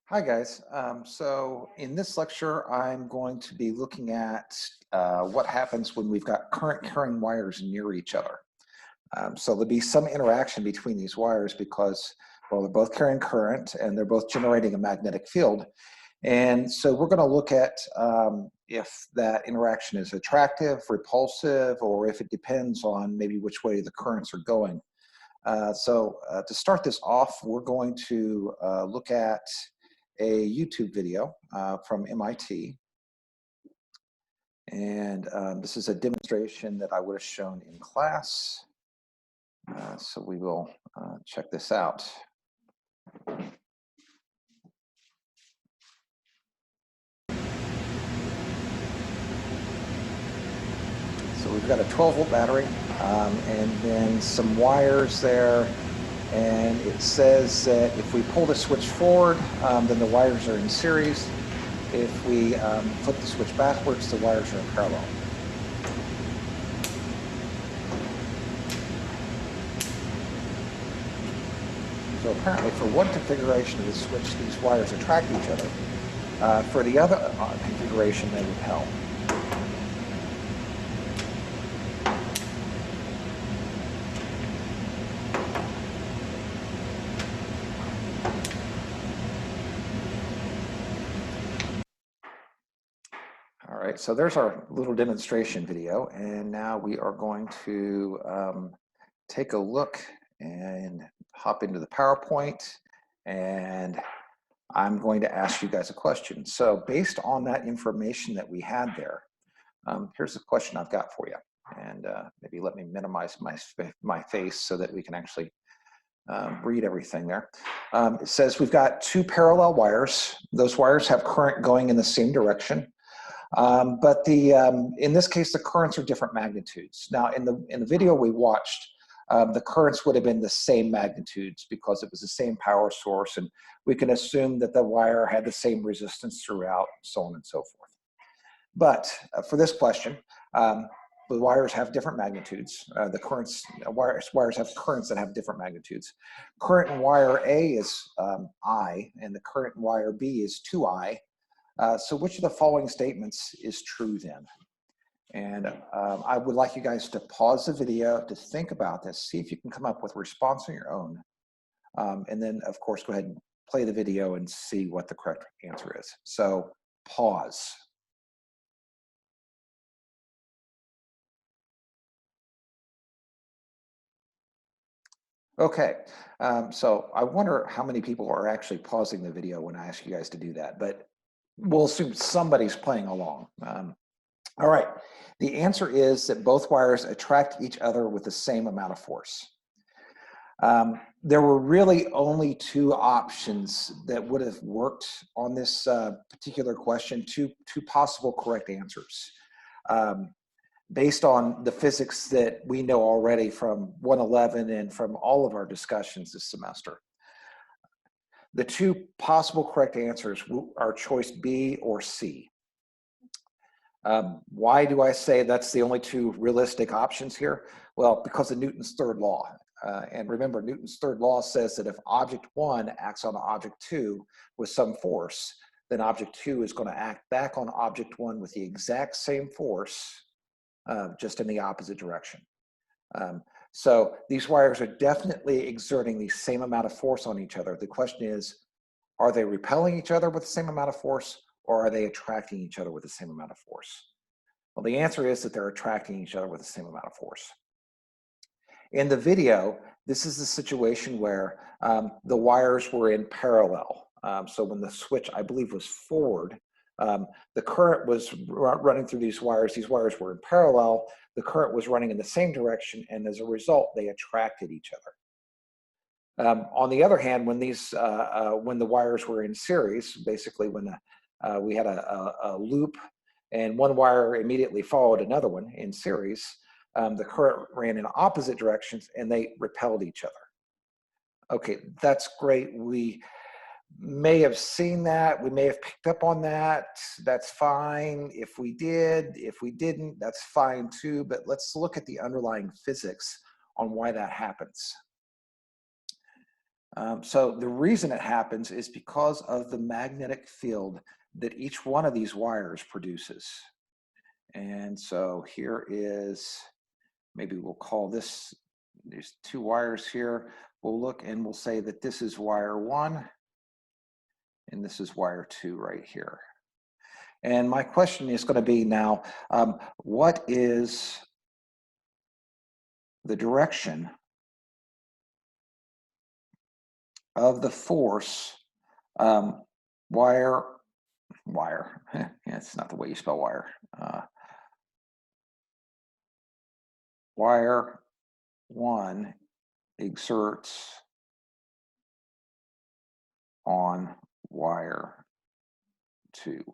Hi guys. So in this lecture, I'm going to be looking at what happens when we've got current carrying wires near each other. So there'll be some interaction between these wires because, well, they're both carrying current and they're both generating a magnetic field. And so we're going to look at if that interaction is attractive, repulsive, or if it depends on maybe which way the currents are going. To start this off, we're going to look at a YouTube video from MIT. And this is a demonstration that I would have shown in class. So we will check this out. So we've got a 12-volt battery and then some wires there. And it says that if we pull the switch forward, then the wires are in series. If we flip the switch backwards, the wires are in parallel. So apparently for one configuration of the switch, these wires attract each other. For the other configuration, they repel. All right, so there's our little demonstration video, and now we are going to take a look and hop into the PowerPoint, and I'm going to ask you guys a question. So based on that information that we had there, here's the question I've got for you. And maybe let me minimize my face so that we can actually read everything there. It says we've got two parallel wires. Those wires have current going in the same direction. But in this case, the currents are different magnitudes. Now, in the video we watched, the currents would have been the same magnitudes because it was the same power source, and we can assume that the wire had the same resistance throughout, so on and so forth. But for this question, the wires have different magnitudes. Wires have currents that have different magnitudes. Current in wire A is I, and the current in wire B is 2I. So which of the following statements is true then? And I would like you guys to pause the video to think about this, see if you can come up with a response on your own. And then, of course, go ahead and play the video and see what the correct answer is. So pause. Okay, so I wonder how many people are actually pausing the video when I ask you guys to do that, but we'll assume somebody's playing along. All right, the answer is that both wires attract each other with the same amount of force. There were really only two options that would have worked on this particular question, two possible correct answers. Based on the physics that we know already from 111 and from all of our discussions this semester. The two possible correct answers are choice B or C. Why do I say that's the only two realistic options here? Well, because of Newton's third law. And remember, Newton's third law says that if object 1 acts on object 2 with some force, then object 2 is going to act back on object 1 with the exact same force, just in the opposite direction. So these wires are definitely exerting the same amount of force on each other. The question is, are they repelling each other with the same amount of force, or are they attracting each other with the same amount of force? Well, the answer is that they're attracting each other with the same amount of force. In the video, this is the situation where the wires were in parallel. So when the switch, I believe, was forward, the current was running through these wires. These wires were in parallel. The current was running in the same direction, and as a result, they attracted each other. On the other hand, when the wires were in series, basically when we had a loop and one wire immediately followed another one in series, the current ran in opposite directions and they repelled each other. Okay, that's great. We may have seen that. We may have picked up on that. That's fine. If we did, if we didn't, that's fine too. But let's look at the underlying physics on why that happens. So the reason it happens is because of the magnetic field that each one of these wires produces. And so here is, maybe we'll call this, there's two wires here. We'll look and we'll say that this is wire 1 and this is wire 2 right here. And my question is going to be now, what is the direction of the force wire, yeah, it's not the way you spell wire, wire 1 exerts on wire 2?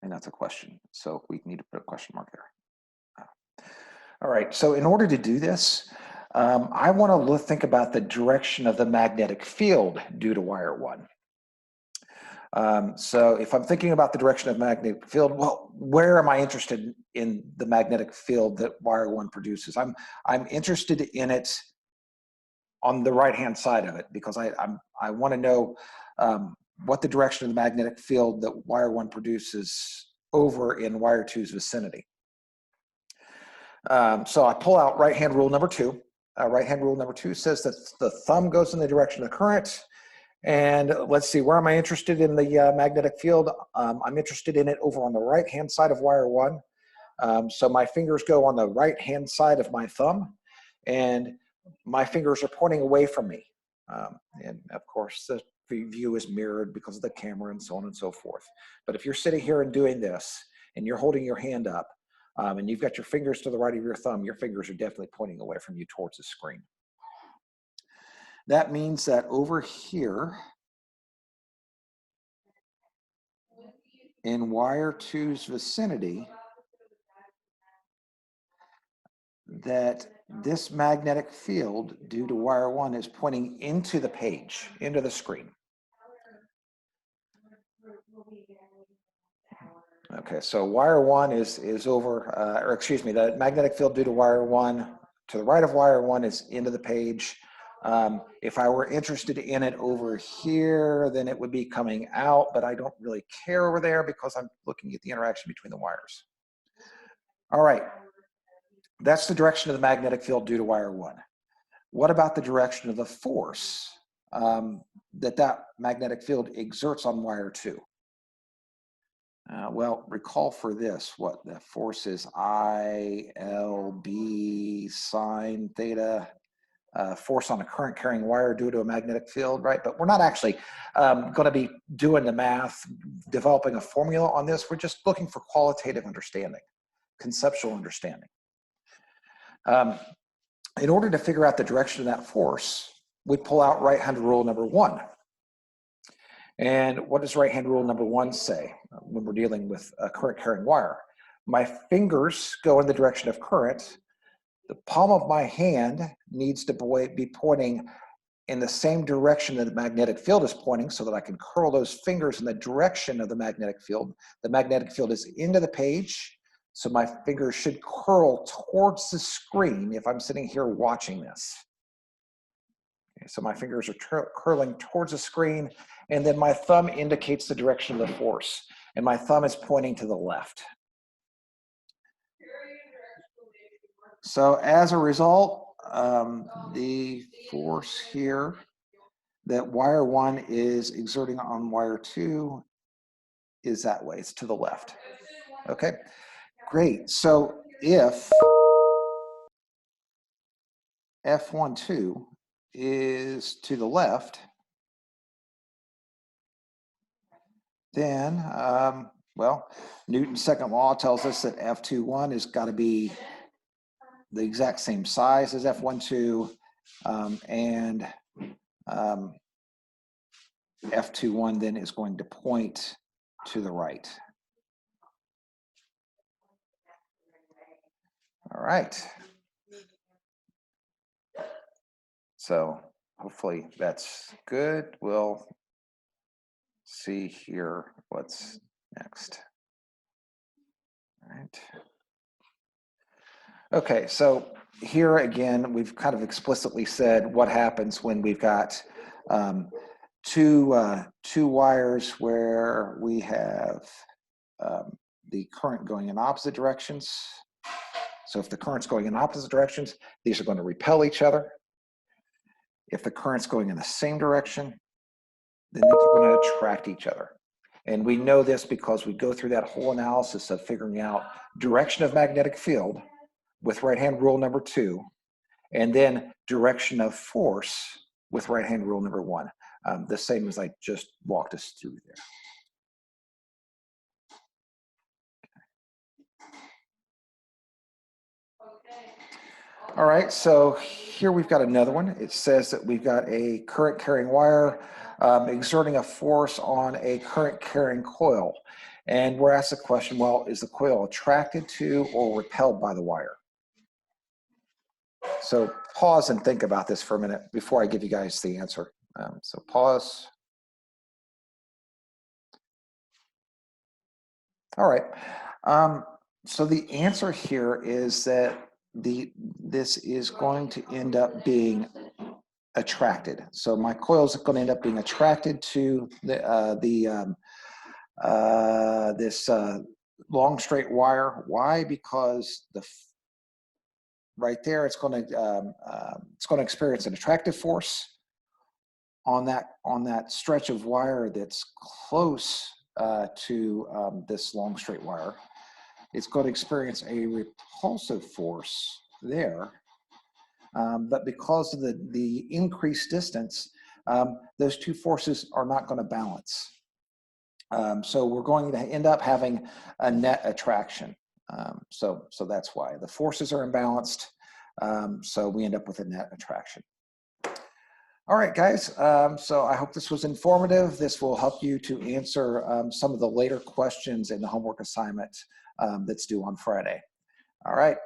And that's a question. So we need to put a question mark there. All right, so in order to do this, I want to think about the direction of the magnetic field due to wire 1. So if I'm thinking about the direction of magnetic field, well, where am I interested in the magnetic field that wire 1 produces? I'm interested in it on the right-hand side of it, because I want to know what the direction of the magnetic field that wire 1 produces over in wire 2's vicinity. So I pull out right-hand rule number 2. Right-hand rule number 2 says that the thumb goes in the direction of the current. And let's see, where am I interested in the magnetic field? I'm interested in it over on the right-hand side of wire 1. So my fingers go on the right-hand side of my thumb, and my fingers are pointing away from me. And of course, the view is mirrored because of the camera and so on and so forth. But if you're sitting here and doing this, and you're holding your hand up, and you've got your fingers to the right of your thumb, your fingers are definitely pointing away from you towards the screen. That means that over here in wire 2's vicinity, that this magnetic field due to wire 1 is pointing into the page, into the screen. Okay, so wire 1 is over, or excuse me, the magnetic field due to wire 1 to the right of wire 1 is into the page. If I were interested in it over here, then it would be coming out, but I don't really care over there because I'm looking at the interaction between the wires. All right, that's the direction of the magnetic field due to wire 1. What about the direction of the force that magnetic field exerts on wire 2? Well, recall for this, what the force is: I, L, B, sine theta, force on a current carrying wire due to a magnetic field, right? But we're not actually going to be doing the math, developing a formula on this. We're just looking for qualitative understanding, conceptual understanding. In order to figure out the direction of that force, we pull out right-hand rule number 1. And what does right-hand rule number 1 say when we're dealing with a current carrying wire? My fingers go in the direction of current. The palm of my hand needs to be pointing in the same direction that the magnetic field is pointing, so that I can curl those fingers in the direction of the magnetic field. The magnetic field is into the page, so my fingers should curl towards the screen if I'm sitting here watching this. Okay, so my fingers are curling towards the screen, and then my thumb indicates the direction of the force, and my thumb is pointing to the left. So as a result, the force here that wire 1 is exerting on wire 2 is that way. It's to the left. Okay, great. So if F12 is to the left, then, well, Newton's second law tells us that F21 has got to be the exact same size as F12, and F21 then is going to point to the right. All right. So hopefully that's good. We'll see here what's next. All right. Okay, so here again, we've kind of explicitly said what happens when we've got two wires where we have the current going in opposite directions. So if the current's going in opposite directions, these are going to repel each other. If the current's going in the same direction, then these are going to attract each other. And we know this because we go through that whole analysis of figuring out direction of magnetic field with right-hand rule number 2, and then direction of force with right-hand rule number 1. The same as I just walked us through there. All right, so here we've got another one. It says that we've got a current carrying wire exerting a force on a current carrying coil. And we're asked the question, well, is the coil attracted to or repelled by the wire? So pause and think about this for a minute before I give you guys the answer. So pause. All right. So the answer here is that this is going to end up being attracted. So my coil is going to end up being attracted to this long straight wire. Why? Because right there it's going to experience an attractive force on that stretch of wire that's close to this long straight wire. It's going to experience a repulsive force there, but because of the increased distance, those two forces are not going to balance. So we're going to end up having a net attraction. So that's why the forces are imbalanced. So we end up with a net attraction. All right, guys. So I hope this was informative. This will help you to answer some of the later questions in the homework assignment that's due on Friday. All right.